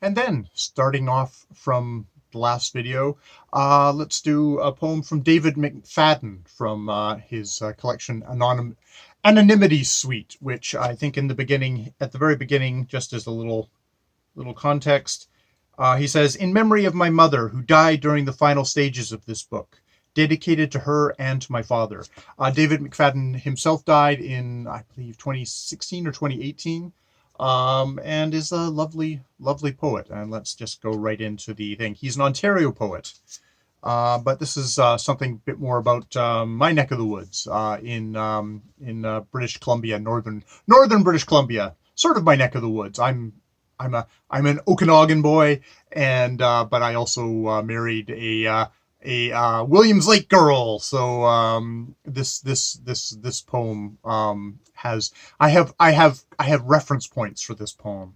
And then, starting off from the last video, let's do a poem from David McFadden from his collection Anonymity Suite, which I think in the beginning, at the very beginning, just as a little context, he says, "In memory of my mother, who died during the final stages of this book, dedicated to her and to my father." David McFadden himself died in, I believe, 2016 or 2018, and is a lovely, lovely poet. And let's just go right into the thing. He's an Ontario poet, but this is something a bit more about my neck of the woods in British Columbia, northern British Columbia, sort of my neck of the woods. I'm an Okanagan boy, and but I also married a Williams Lake girl. So this poem has I have reference points for this poem.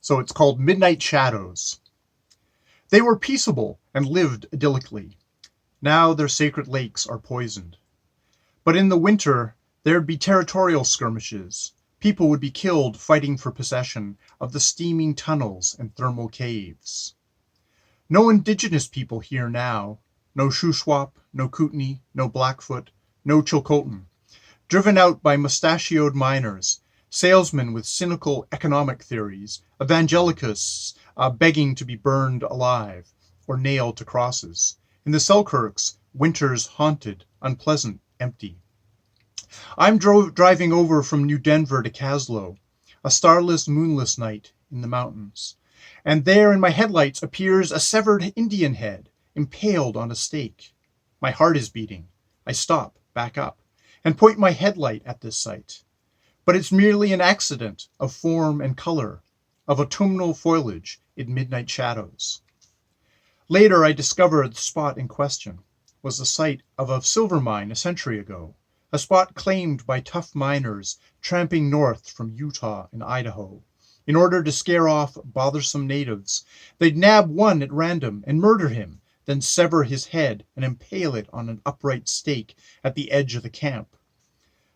So it's called Midnight Shadows. They were peaceable and lived idyllically. Now their sacred lakes are poisoned. But in the winter there'd be territorial skirmishes. People would be killed fighting for possession of the steaming tunnels and thermal caves. No indigenous people here now. No Shuswap, no Kootenai, no Blackfoot, no Chilcotin. Driven out by mustachioed miners, salesmen with cynical economic theories, evangelicals begging to be burned alive or nailed to crosses. In the Selkirks, winters haunted, unpleasant, empty. I'm driving over from New Denver to Kaslo, a starless, moonless night in the mountains. And there in my headlights appears a severed Indian head, impaled on a stake. My heart is beating. I stop, back up, and point my headlight at this sight. But it's merely an accident of form and color, of autumnal foliage in midnight shadows. Later I discovered the spot in question was the site of a silver mine a century ago, a spot claimed by tough miners tramping north from Utah and Idaho. In order to scare off bothersome natives, they'd nab one at random and murder him, then sever his head and impale it on an upright stake at the edge of the camp.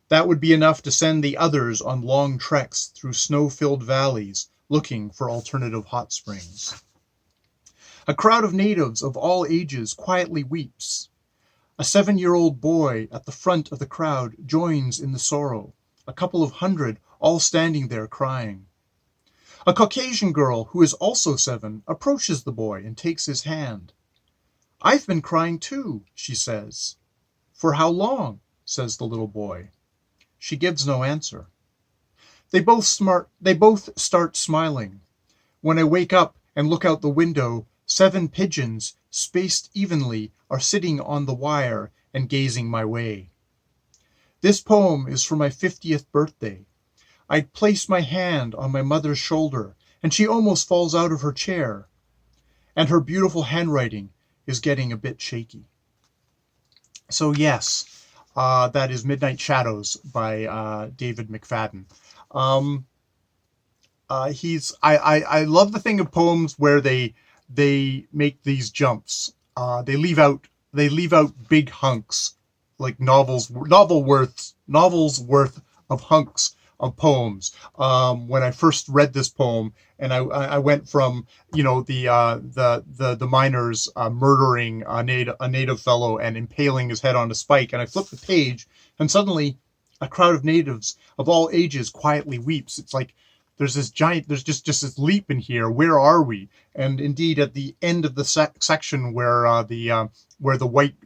That would be enough to send the others on long treks through snow-filled valleys looking for alternative hot springs. A crowd of natives of all ages quietly weeps. A 7-year-old boy at the front of the crowd joins in the sorrow, a couple of hundred all standing there crying. A Caucasian girl who is also 7 approaches the boy and takes his hand. "I've been crying too," she says. "For how long?" says the little boy. She gives no answer. They both start smiling. When I wake up and look out the window, 7 pigeons, spaced evenly, are sitting on the wire and gazing my way. This poem is for my 50th birthday. I place my hand on my mother's shoulder, and she almost falls out of her chair. And her beautiful handwriting is getting a bit shaky. So yes, that is Midnight Shadows by David McFadden. I love the thing of poems where they make these jumps. They leave out big hunks, like novels worth of hunks of poems. When I first read this poem, and I went from the miners murdering a native fellow and impaling his head on a spike, and I flipped the page, and suddenly a crowd of natives of all ages quietly weeps. It's like there's just this leap in here. Where are we? And indeed, at the end of the section where the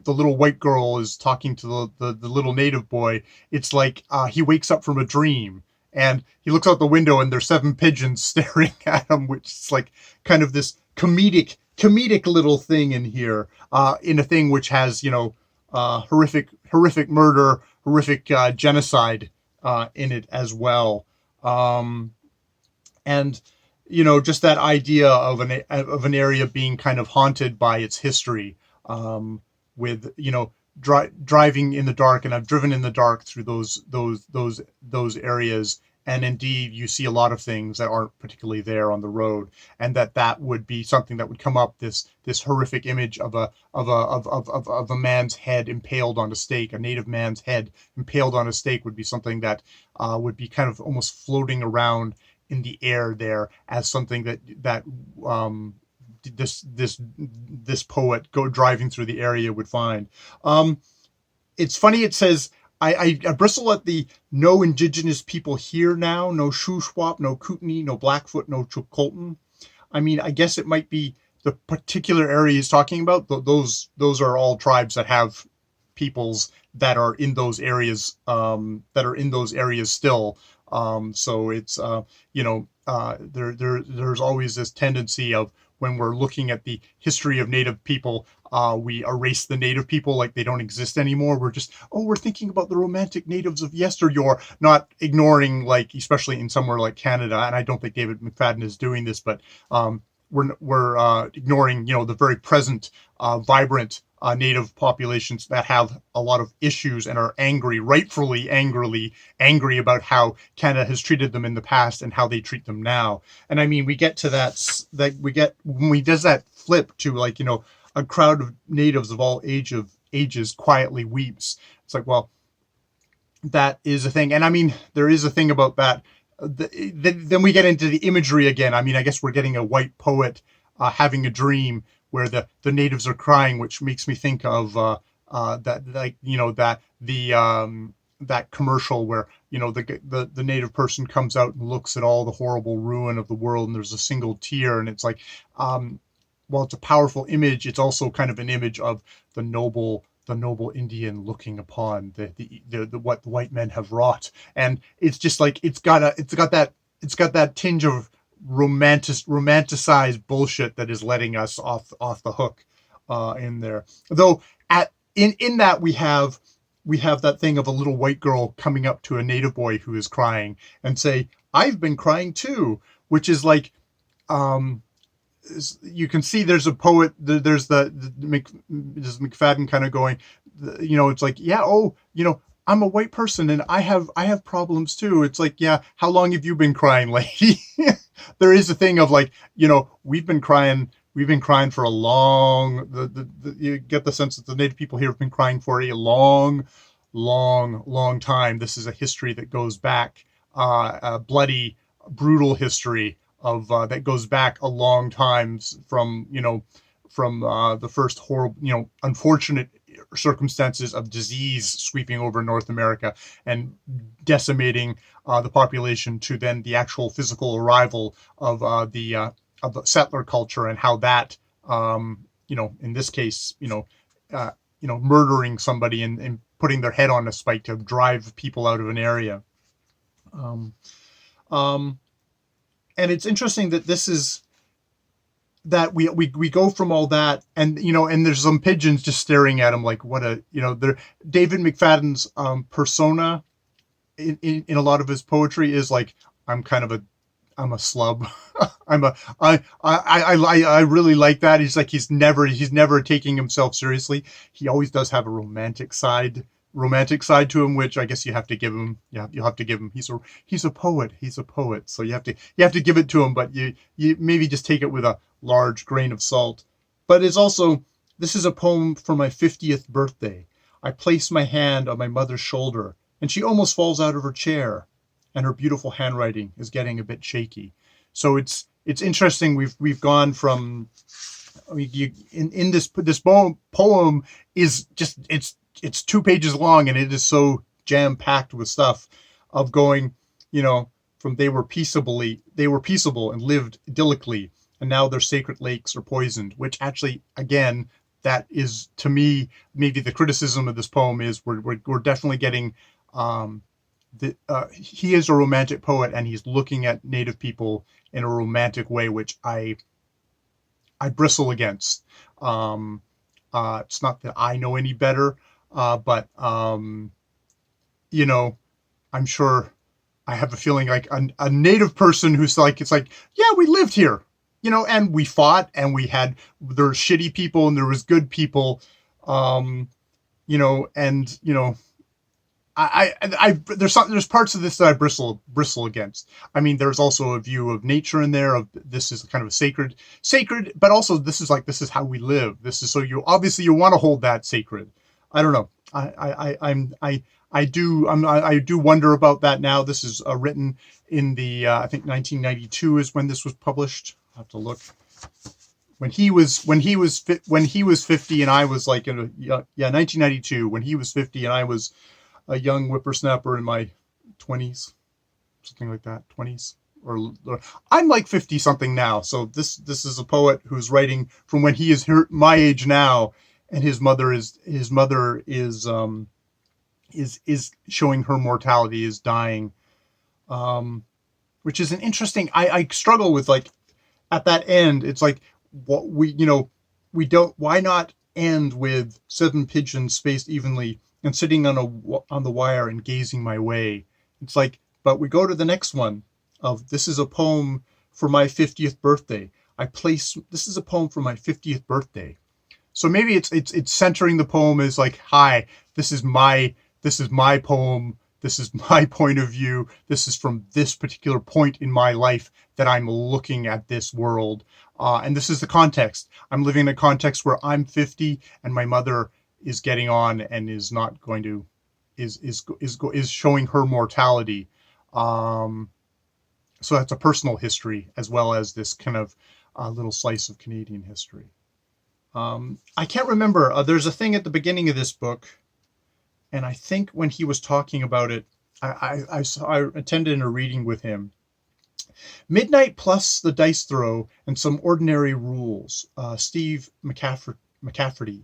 little white girl is talking to the little native boy, it's like he wakes up from a dream, and he looks out the window, and there's 7 pigeons staring at him, which is like kind of this comedic little thing in here, in a thing which has horrific murder, horrific genocide in it as well. And just that idea of an area being kind of haunted by its history, with driving in the dark, and I've driven in the dark through those areas, and indeed you see a lot of things that aren't particularly there on the road, and that would be something that would come up, this horrific image of a man's head impaled on a stake. A native man's head impaled on a stake would be something that would be kind of almost floating around in the air there as something that this poet go driving through the area would find. It's funny. It says, I bristle at the no indigenous people here now, no Shuswap, no Kootenai, no Blackfoot, no Chilcotin. I mean, I guess it might be the particular area he's talking about. Those are all tribes that have peoples that are in those areas, still. So it's there's always this tendency of, when we're looking at the history of Native people, we erase the Native people like they don't exist anymore. We're thinking about the romantic natives of yesteryear, not ignoring, like, especially in somewhere like Canada. And I don't think David McFadden is doing this, but we're ignoring, the very present, vibrant Native populations that have a lot of issues and are rightfully angry about how Canada has treated them in the past and how they treat them now. And I mean, we get to when we does that flip to, like, a crowd of natives of all ages quietly weeps. It's like, well, that is a thing. And I mean, there is a thing about that. Then we get into the imagery again. I mean, I guess we're getting a white poet having a dream where the natives are crying, which makes me think of that commercial where, the native person comes out and looks at all the horrible ruin of the world, and there's a single tear, and it's like, while it's a powerful image, it's also kind of an image of the noble Indian looking upon the what the white men have wrought. And it's just like, it's got that tinge of romanticized bullshit that is letting us off the hook in there. Though in that we have that thing of a little white girl coming up to a native boy who is crying and say, "I've been crying too," which is like, you can see there's a poet, there's McFadden kind of going, it's like, yeah, I'm a white person and I have problems too. It's like, yeah, how long have you been crying, lady? There is a thing of, like, we've been crying for a long, you get the sense that the Native people here have been crying for a long time. This is a history that goes back, a bloody, brutal history of that goes back a long time, from the first horrible, unfortunate circumstances of disease sweeping over North America and decimating the population, to then the actual physical arrival of the settler culture, and how that, in this case, murdering somebody and putting their head on a spike to drive people out of an area. And it's interesting that this is that we go from all that, and and there's some pigeons just staring at him like, what a, David McFadden's persona in a lot of his poetry is like, I'm a slub. I really like that. He's like, he's never taking himself seriously. He always does have a romantic side to him, which I guess you have to give him. Yeah, you'll have to give him. He's a poet. So you have to give it to him, but you maybe just take it with a large grain of salt. But it's also, this is a poem for my 50th birthday. I place my hand on my mother's shoulder, and she almost falls out of her chair, and her beautiful handwriting is getting a bit shaky. So it's interesting. We've gone from, in this poem is just, it's 2 pages long, and it is so jam-packed with stuff of going, from they were peaceable and lived idyllically, and now their sacred lakes are poisoned, which actually, again, that is, to me, maybe the criticism of this poem is we're definitely getting, he is a romantic poet, and he's looking at Native people in a romantic way, which I bristle against. It's not that I know any better, but I'm sure I have a feeling like a Native person who's like, it's like, yeah, we lived here, and we fought, and there were shitty people and there was good people, there's parts of this that I bristle against. I mean, there's also a view of nature in there, of this is kind of a sacred, but also this is how we live. This is, so you obviously you want to hold that sacred. I don't know. I do wonder about that now. This is written in the I think 1992 is when this was published. I'll have to look. When he was 50 and I was like 1992, when he was 50 and I was a young whippersnapper in my 20s, something like that, 20s. Or I'm like 50 something now. So this is a poet who's writing from when he is my age now, and his mother is showing her mortality, is dying, which is an interesting. I struggle with, like, at that end. It's like, what we don't. Why not end with 7 pigeons spaced evenly and sitting on the wire and gazing my way? It's like, but we go to the next one. This is a poem for my 50th birthday. This is a poem for my 50th birthday. So maybe it's centering the poem as like, hi, this is my poem. This is my point of view. This is from this particular point in my life that I'm looking at this world. And this is the context. I'm living in a context where I'm 50 and my mother is getting on and is not going to, is showing her mortality. So that's a personal history as well as this kind of little slice of Canadian history. I can't remember. There's a thing at the beginning of this book, and I think when he was talking about it, I attended a reading with him. Midnight plus the dice throw and some ordinary rules. Steve McCafferty.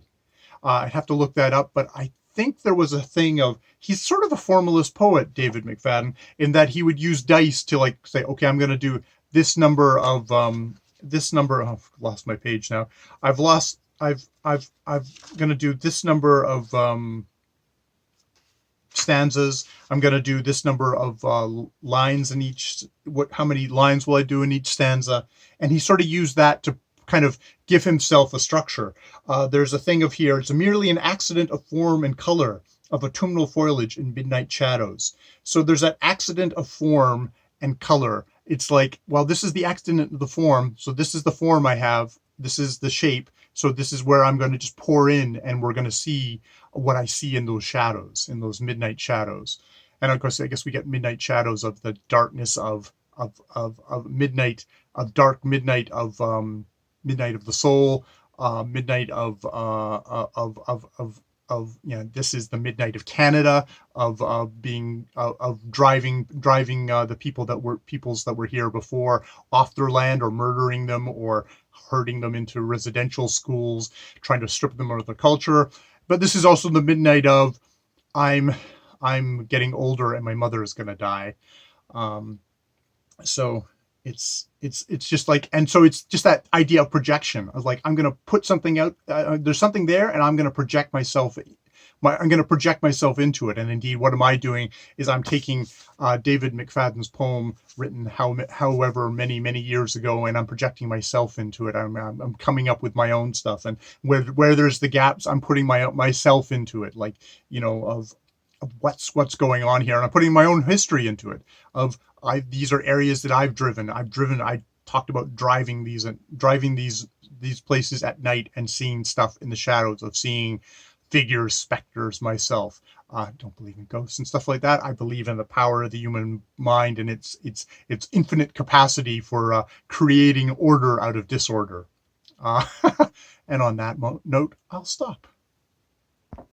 I'd have to look that up, but I think there was a thing of, he's sort of a formalist poet, David McFadden, in that he would use dice to, like, say, okay, I'm going to do this number of I've lost my page now. I'm going to do this number of stanzas. I'm going to do this number of lines in each. How many lines will I do in each stanza? And he sort of used that to kind of give himself a structure. There's a thing of here, it's merely an accident of form and color of autumnal foliage in midnight shadows. So there's that accident of form and color. It's like, well, this is the accident of the form. So this is the form I have. This is the shape. So this is where I'm going to just pour in, and we're going to see what I see in those shadows, in those midnight shadows. And of course, I guess we get midnight shadows of the darkness of midnight, of dark midnight of midnight of the soul, midnight of this is the midnight of Canada, of driving the peoples that were here before off their land, or murdering them, or herding them into residential schools, trying to strip them of their culture. But this is also the midnight of I'm getting older and my mother is going to die. So it's just like, and so it's just that idea of projection of, like, I'm going to put something out, there's something there, and I'm going to project myself into it. And indeed, what am I doing is I'm taking David McFadden's poem written however many years ago, and I'm projecting myself into it. I'm coming up with my own stuff, and where there's the gaps, I'm putting myself into it, like, of what's going on here, and I'm putting my own history into it. These are areas that I've driven. I talked about driving these places at night and seeing stuff in the shadows, of seeing figures, specters myself. I don't believe in ghosts and stuff like that. I believe in the power of the human mind and its infinite capacity for creating order out of disorder. And on that note, I'll stop.